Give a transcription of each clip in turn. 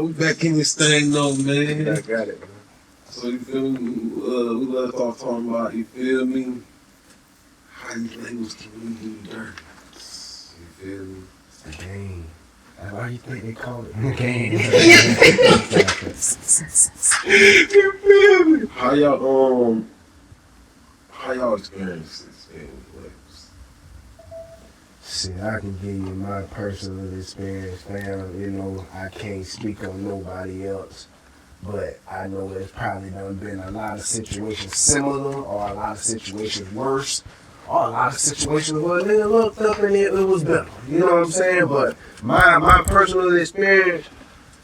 we back in this thing though, man. I got it, man. So you feel me? We left off talking about, you feel me? How these labels can really do dirt. You feel me? It's the game. That's why you think they call it the game. You feel me? How y'all experience this game with labels? Shit, I can give you my personal experience, fam. You know, I can't speak on nobody else. But I know there's probably done been a lot of situations similar, or a lot of situations worse, or a lot of situations where they looked up and it was better. You know what I'm saying? But my personal experience,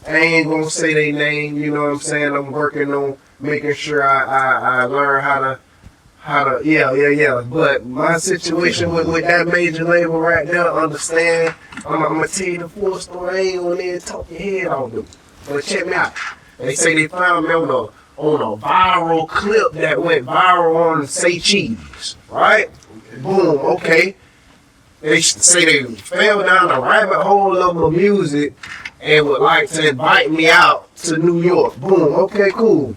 I ain't gonna say their name. You know what I'm saying? I'm working on making sure I learn how to yeah. But my situation with that major label right now, understand? I'm gonna tell you the full story. I ain't gonna even talk your head off them. But check me out. They say they found me on a viral clip that went viral on Say Cheese, right? Okay. Boom, okay. They say they fell down the rabbit hole of my music and would like to invite me out to New York. Boom, okay, cool.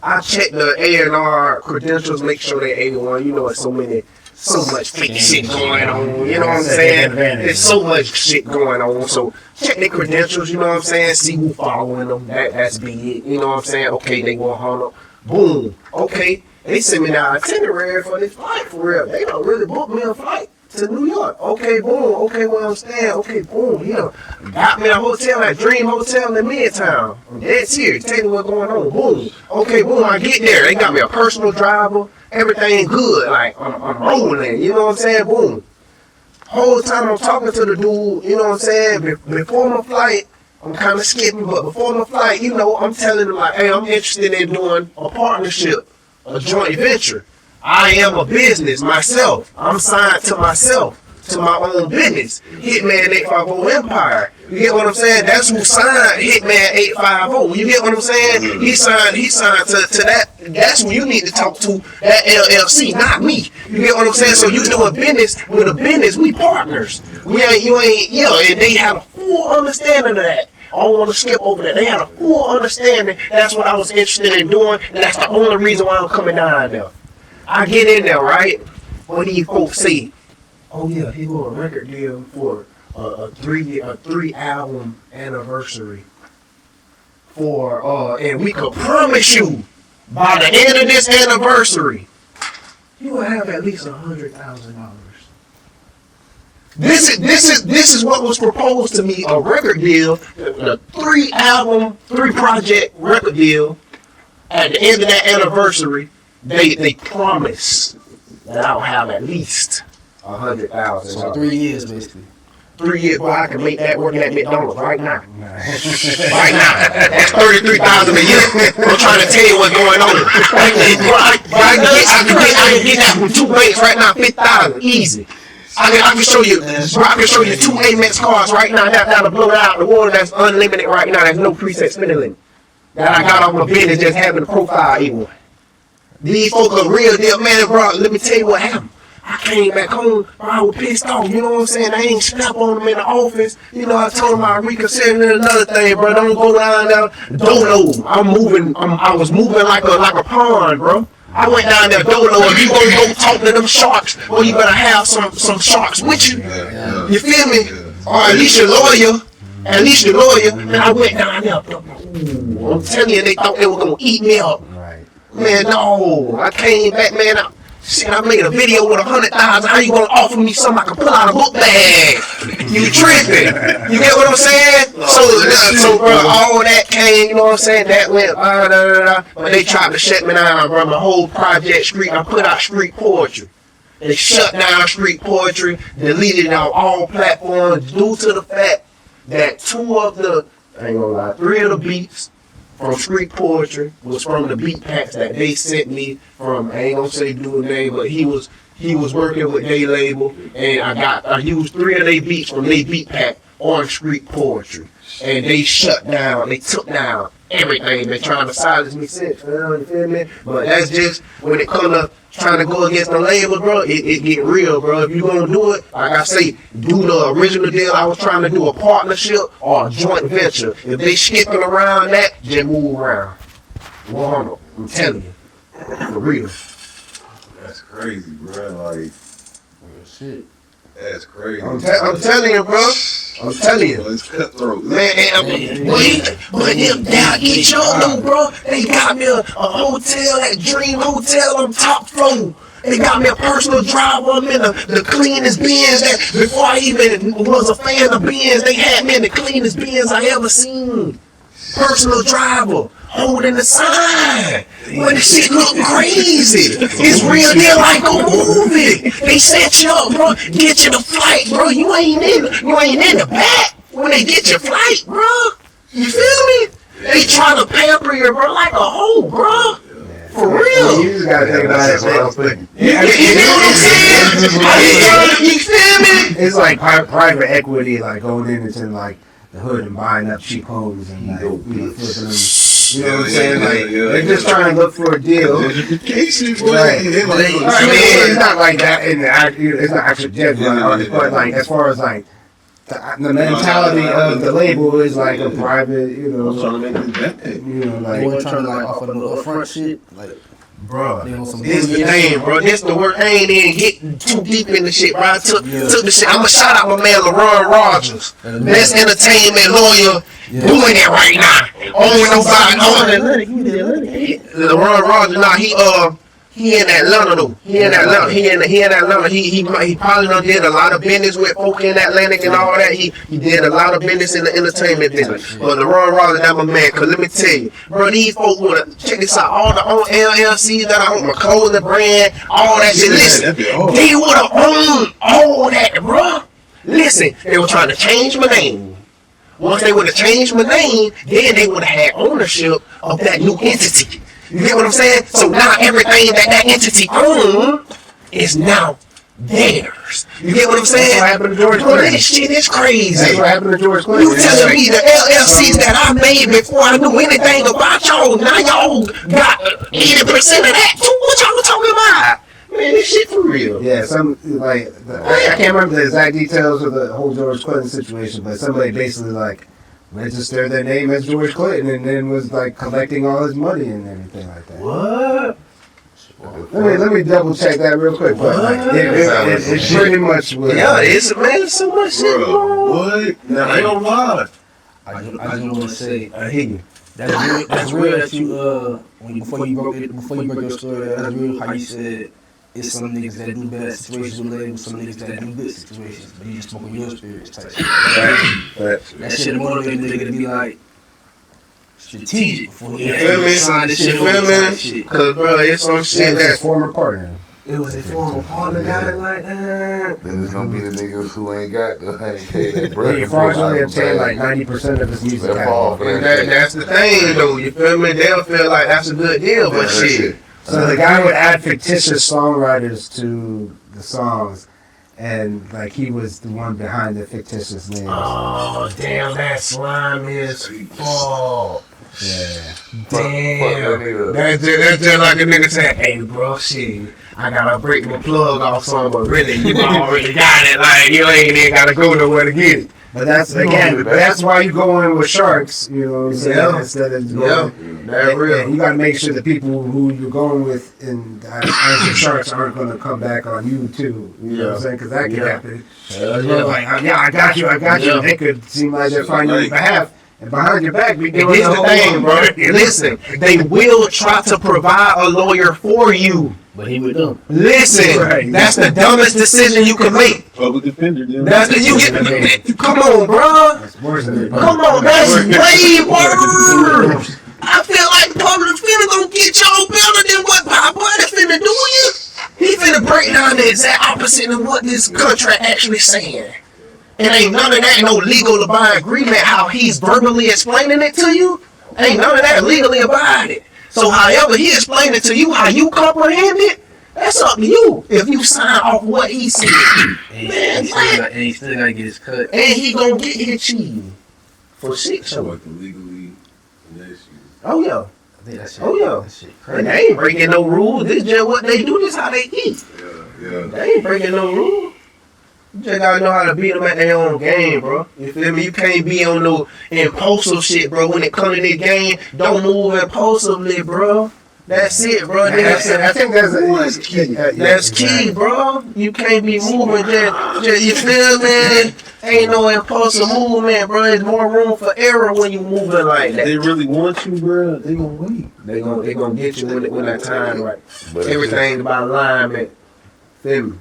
I checked the A&R credentials, make sure they're 81. You know, it's so much fake shit going on. You know what I'm saying? There's so much shit going on. So check their credentials, you know what I'm saying? See who following them. That's be it. You know what I'm saying? Okay, they want Hunter. Boom. Okay. They sent me the itinerary for this flight for real. They don't really book me a flight to New York. Okay, boom. Okay, where I'm staying. Okay, boom. Yeah. Got me a hotel at Dream Hotel in Midtown. Dead serious. Tell me what's going on. Boom. Okay, boom. I get there. They got me a personal driver. Everything good. Like, I'm rolling. You know what I'm saying? Boom. Whole time I'm talking to the dude, you know what I'm saying? Before my flight, I'm kind of skipping, but before my flight, you know, I'm telling him like, hey, I'm interested in doing a partnership, a joint venture. I am a business myself. I'm signed to myself, to my own business. Hitman 850 Empire. You get what I'm saying? That's who signed Hitman 850. You get what I'm saying? He signed to that. That's who you need to talk to, that LLC, not me. You get what I'm saying? So you doing business with a business, we partners. And they have a full understanding of that. I don't want to skip over that. They had a full understanding. That's what I was interested in doing, and that's the only reason why I'm coming down there. I get in there, right? What do you folks say? Oh yeah, he got a record deal for a three album anniversary. And we could promise you by the end of this anniversary, you will have at least $100,000. This is what was proposed to me, a record deal, a 3-project record deal. At the end of that anniversary, they promise that I'll have at least $100,000. So 3 years, basically. 3 years, boy, I can make that working at McDonald's right now. Right now. That's $33,000 a year. I'm trying to tell you what's going on. I can get that from 2 banks right now, $50,000, easy. I can show you. I can show you 2 Amex cards right now. That'll blow out the water. That's unlimited right now. There's no preset spending limit. That I got off my business just having a profile A1. These folks are real deal, man, bro. Let me tell you what happened. I came back home, bro, I was pissed off, you know what I'm saying? I ain't snap on them in the office. You know, I told them I reconsidered another thing, bro. Don't go down there. Dolo. I was moving like a pond, bro. I went down there, Dolo. If you gonna go talk to them sharks, well, you better have some sharks with you. You feel me? Or at least your lawyer. And I went down there. Ooh, I'm telling you, they thought they were gonna eat me up. Right. Man, no. I came back, man. I made a video with 100,000. How you gonna offer me something I can pull out a book bag? You tripping? You get what I'm saying? So bro, all that came. You know what I'm saying? That went. But they tried to shut me down, bro. My whole project street. I put out street poetry. They shut down street poetry. Deleted it on all platforms due to the fact that 2 of the, I ain't gonna lie, 3 of the beats from street poetry was from the beat packs that they sent me from, I ain't gonna say dude name, but he was working with their label, and I used 3 of their beats from their beat pack on street poetry. And they shut down, they took down everything been trying to silence me since. You feel me? But that's just when it comes to trying to go against the label, bro. It get real, bro. If you gonna do it, like I say, do the original deal. I was trying to do a partnership or a joint venture. If they skipping around that, just move around. 100. I'm telling you, for real. That's crazy, bro. Like, shit. That's crazy. I'm telling you, bro. I'm telling you. It's cutthroat. Man, but them down East Young, bro, they got me a hotel, that Dream Hotel on top floor. They got me a personal driver. I'm in the cleanest Benz that before I even was a fan of Benz, they had me in the cleanest Benz I ever seen. Personal driver. Holding the sign. When the shit look crazy. It's real deal like a movie. They set you up, bro. Get you the flight, bro. You ain't in the back when they get your flight, bro. You feel me? They try to pamper you, bro, like a hoe, bro. For real. You just gotta think about it. You know what I'm saying? You feel me? It's like private equity, like going into like the hood and buying up cheap homes and like flipping them. You know what I'm saying? Like they're just trying to look for a deal. Right. I mean, it's not like that in the it's not actually judgment, but like as far as like the mentality of the label is like a private, you know. Trying to make it better. You know, like they weren't trying to like offer no upfront shit, like. Bro, This the thing, bro. This the work. I ain't even getting too deep in the shit, bro. I took the shit. I'ma shout out my man LeRon Rogers, best entertainment lawyer, doing it right now. LeRon Rogers, nah, he in Atlanta though. He in Atlanta. He probably done did a lot of business with folk in Atlantic and all that. He did a lot of business in the entertainment business. But LeRon Rogers, that my man. Cause let me tell you, bro, these folks wanna check this out. All the LLCs that I own, my clothing brand, all that shit. Listen, they woulda owned all that, bro. Listen, they were trying to change my name. Once they woulda changed my name, then they woulda had ownership of that new entity. You get what I'm saying? So now everything that entity owns is now theirs. You get what I'm saying? That's what happened to George Bro, Clinton. this shit is crazy. That's what happened to George Clinton. You telling me the LLCs that I made before I knew anything about y'all, now y'all got 80% of that too? What y'all talking about? Man, this shit for real. Yeah, I can't remember the exact details of the whole George Clinton situation, but somebody basically like registered their name as George Clinton and then was like collecting all his money and everything like that. What? Let me double check that real quick. But like, it pretty much was. Yeah, it's so much shit. Bro, what? Now, I ain't gonna lie. I just want to say, I hear you. that's real that you before you broke your story, that's real how you said it's some niggas that do bad situations with labels, some niggas that do good situations, but you just smoking your spirits type shit. That shit motivated nigga to be like strategic before You feel me? sign this You shit feel over. me? Cause bro, it's some shit His that former partner. it was a former partner got it like that. Then it's gonna be the niggas who ain't got that bread. He fraudulently obtained like 90% of his music That fall for catalog. that. That's the thing though. You feel me? They'll feel like that's a good deal, but Yeah, shit. So the guy would add fictitious songwriters to the songs, and like he was the one behind the fictitious names. Oh damn, that slime is fuck. Yeah. Damn. That's just like a nigga saying, hey bro, shit, I gotta break my plug off some, but really you already got it. Like you ain't even gotta go nowhere to get it. But that's why you go in with sharks, you know what I'm saying? Yeah. Instead of That's real. And you gotta make sure the people who you're going with and as the sharks aren't gonna come back on you too. You know what I'm saying? Because that could happen. Like, I got you. Yeah. They could seem like they're fighting on your behalf. And behind your back, we doing Here's the the whole thing, bro. Listen, they will try to provide a lawyer for you. But he would do. Listen, Right. that's the dumbest decision you can make. Public defender. That's the you get. Come on, bro. It's worse than it. Come on, that's way worse. I feel like public defender gonna get y'all better than what Papa finna do you. He finna break down the exact opposite of what this contract actually saying. It ain't none of that no legal abide agreement how he's verbally explaining it to you. Ain't none of that legally abided. So however he explained it to you, how you comprehend it, that's up to you. If you sign off what he said. Man, what? And he still gotta get his cut. And he gonna get his cheese for 6 So shows. like legally, and that Oh yeah. I think that shit. Oh, yeah. That shit And crazy. they ain't breaking no rules. This just what they do. This how they eat. Yeah. They ain't breaking no rules. You just gotta know how to beat them at their own game, bro. You feel me? You can't be on no impulsive shit, bro. When it comes to this game, don't move impulsively, bro. That's it, bro. I think that's key. That's key, bro. You can't be moving just you feel me? Ain't no impulsive movement, bro. There's more room for error when you moving like that. They really want you, bro. They gonna wait. They gonna get you when that time right. But Everything's about alignment. Feel me?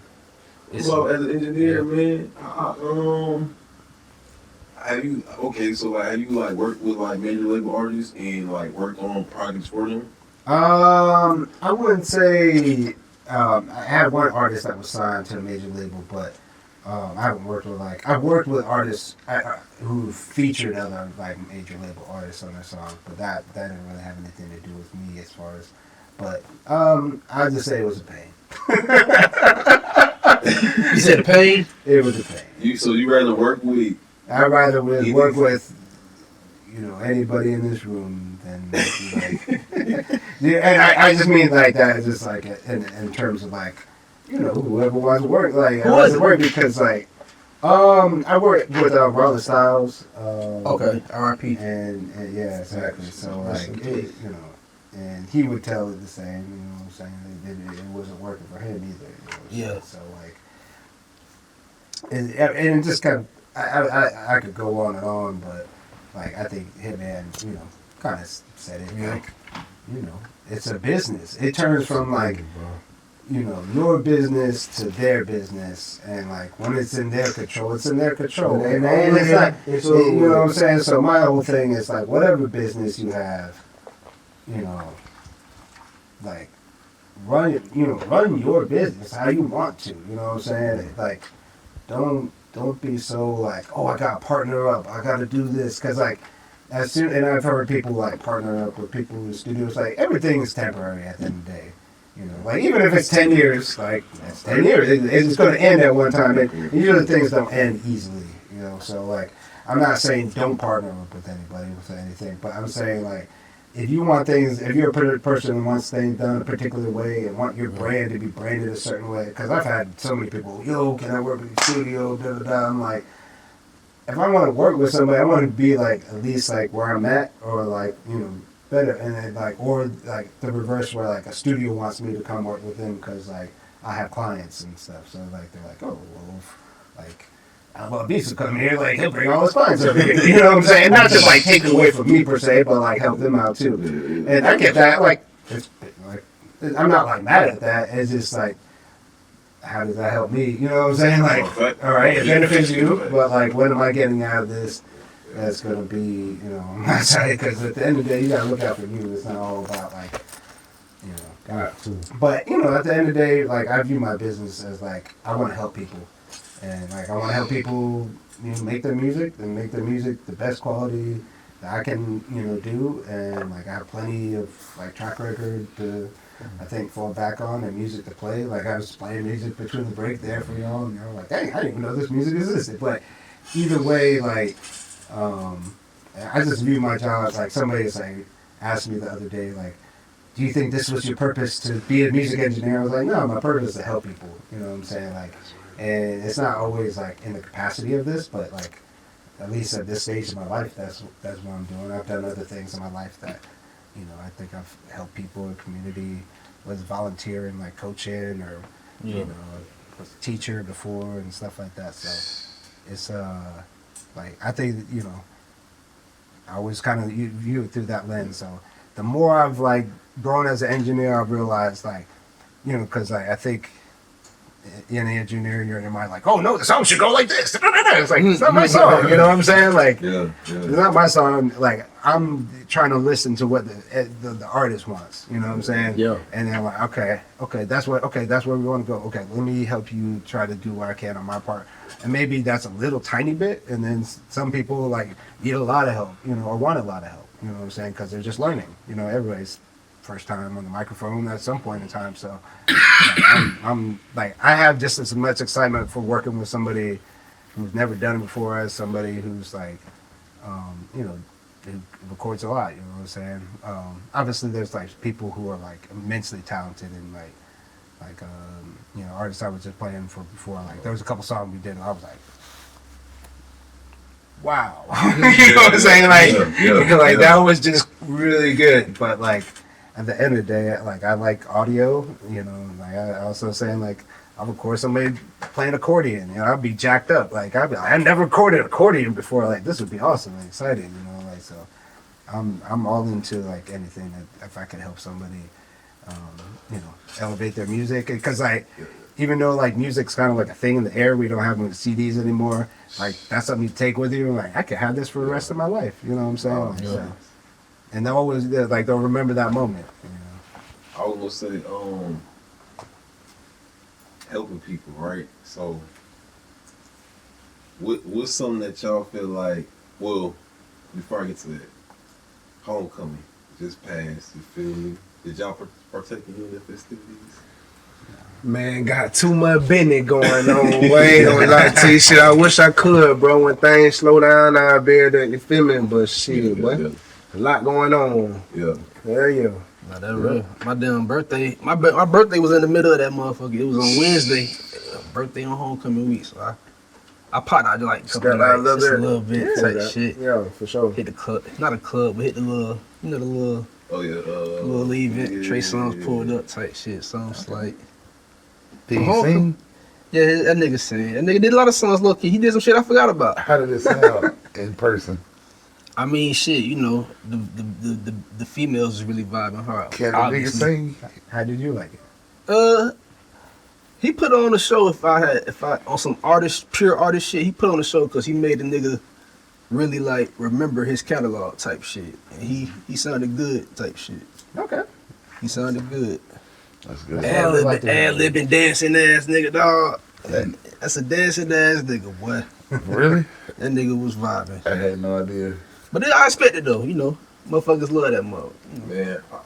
Well, as an engineer, man, have you have you like worked with like major label artists and like worked on projects for them? I wouldn't say I had one artist that was signed to a major label, but I haven't worked with I've worked with artists who featured other like major label artists on their songs, but that didn't really have anything to do with me as far as. But I'd just say it was a pain. You said the pain? It was a pain. So you rather work with? I'd rather work with anybody in this room than like. Yeah, and I just mean like that. It's just like in terms of like whoever wants to work. Like I want to work because like I work with Rolling Styles. Okay, R.I.P. And yeah, exactly. So like and he would tell it the same. You know what I'm saying? It wasn't working for him either. Yeah. So like, and it just kind of I could go on and on, but like I think Hitman kind of said it. Yeah. Like it's a business. It turns from like your business to their business, and like when it's in their control, it's in their control. And it's like you know what I'm saying. So my whole thing is like whatever business you have, like run your business how you want to. You know what I'm saying? Like don't be so like, oh, I gotta partner up, I gotta do this, because like and I've heard people like partner up with people in the studios. Like everything is temporary at the end of the day. Like even if it's 10 years, like that's 10 years. It's going to end at one time. And usually things don't end easily. So like I'm not saying don't partner up with anybody with anything, but I'm saying like if you want things, if you're a person who wants things done a particular way and want your brand to be branded a certain way, because I've had so many people, can I work with the studio? Da da da. I'm like, if I want to work with somebody, I want to be like at least like where I'm at, or like better, and then like or like the reverse where like a studio wants me to come work with them because like I have clients and stuff. So like they're like, oh well, like Alba Beast will come here, like he'll bring all his clients over here. You know what I'm saying? Not just like take it away from me per se, but like help them out too. And I get that. Like it's like I'm not like mad at that. It's just like, how does that help me? You know what I'm saying? Like, all right, it benefits you, but like, what am I getting out of this? That's gonna be, on my side. Because at the end of the day, you gotta look out for you. It's not all about like, Got to. But at the end of the day, like I view my business as like I want to help people, and like I want to help people, make their music and make their music the best quality that I can, do. And like I have plenty of like track record to, I think, fall back on, and music to play. Like I was playing music between the break there for y'all, and you're like, dang, I didn't even know this music existed. But either way, like. I just view my job as like somebody asked me the other day, like, do you think this was your purpose to be a music engineer? I was like, no, my purpose is to help people. You know what I'm saying? Like, and it's not always like in the capacity of this, but like at least at this stage of my life, that's what I'm doing. I've done other things in my life that, I think I've helped people in the community, was volunteering, like coaching, or was a teacher before and stuff like that. So it's like, I think, I always kind of view it through that lens. So the more I've, like, grown as an engineer, I've realized, like, because I think in the engineer, you're in your mind, like, oh, no, the song should go like this. It's like, it's not my song. You know what I'm saying? Like, it's not my song. Like, I'm trying to listen to what the artist wants. You know what I'm saying? Yeah. And then I'm like, okay, that's where we want to go. Okay, let me help you try to do what I can on my part. And maybe that's a little tiny bit, and then some people like need a lot of help, or want a lot of help, you know what I'm saying? Because they're just learning, everybody's first time on the microphone at some point in time. So I'm like, I have just as much excitement for working with somebody who's never done it before as somebody who's like, records a lot. You know what I'm saying? Obviously, there's like people who are like immensely talented and like you know, artists I was just playing for before. Like there was a couple songs we did, and I was like, wow. You know what I'm saying? Like that was just really good. But like at the end of the day, like I like audio. You know, like I also saying like I'll record somebody playing accordion, and I'll be jacked up. Like I never recorded accordion before. Like this would be awesome and exciting. You know, like so. I'm all into like anything that if I can help somebody, you know, elevate their music. Because even though like music's kind of like a thing in the air, we don't have CDs anymore. Like that's something you take with you. Like I could have this for the rest of my life. You know what I'm saying? Like, so. And they'll always like they'll remember that moment. You know? I was gonna say, helping people, right? So, what's something that y'all feel like? Well, before I get to that, homecoming just passed. You feel me? Did y'all partake in any of the festivities? Man, got too much business going on. Wait, don't lie to you. Shit, I wish I could, bro. When things slow down, I'll be able to, you feel me? But shit, boy, a lot going on. Yeah. Hell yeah. Nah, that real. My damn birthday. My birthday was in the middle of that motherfucker. It was on Wednesday. Birthday on homecoming week. So I popped out like a couple Got nights, just a little bit type that, shit. Yeah, for sure. Hit the club, not a club, but hit the little, you know, the little, Oh yeah. little event. Yeah, Trey Songz pulled yeah. up type shit. Songs like, Did he sing? yeah, that nigga sang. That nigga did a lot of songs. Low key, he did some shit I forgot about. How did it sound in person? I mean, shit, you know, the females is really vibing hard. Can the nigga sing? How did you like it? He put on the show if I on some pure artist shit. He put on the show because he made the nigga really like remember his catalog type shit, and he sounded good type shit. Okay. He sounded good. That's good. Ad-libbing dancing ass nigga, dog. That's a dancing ass nigga, boy. Really? That nigga was vibing. I had no idea. But I expected though, you know, motherfuckers love that mother. Man,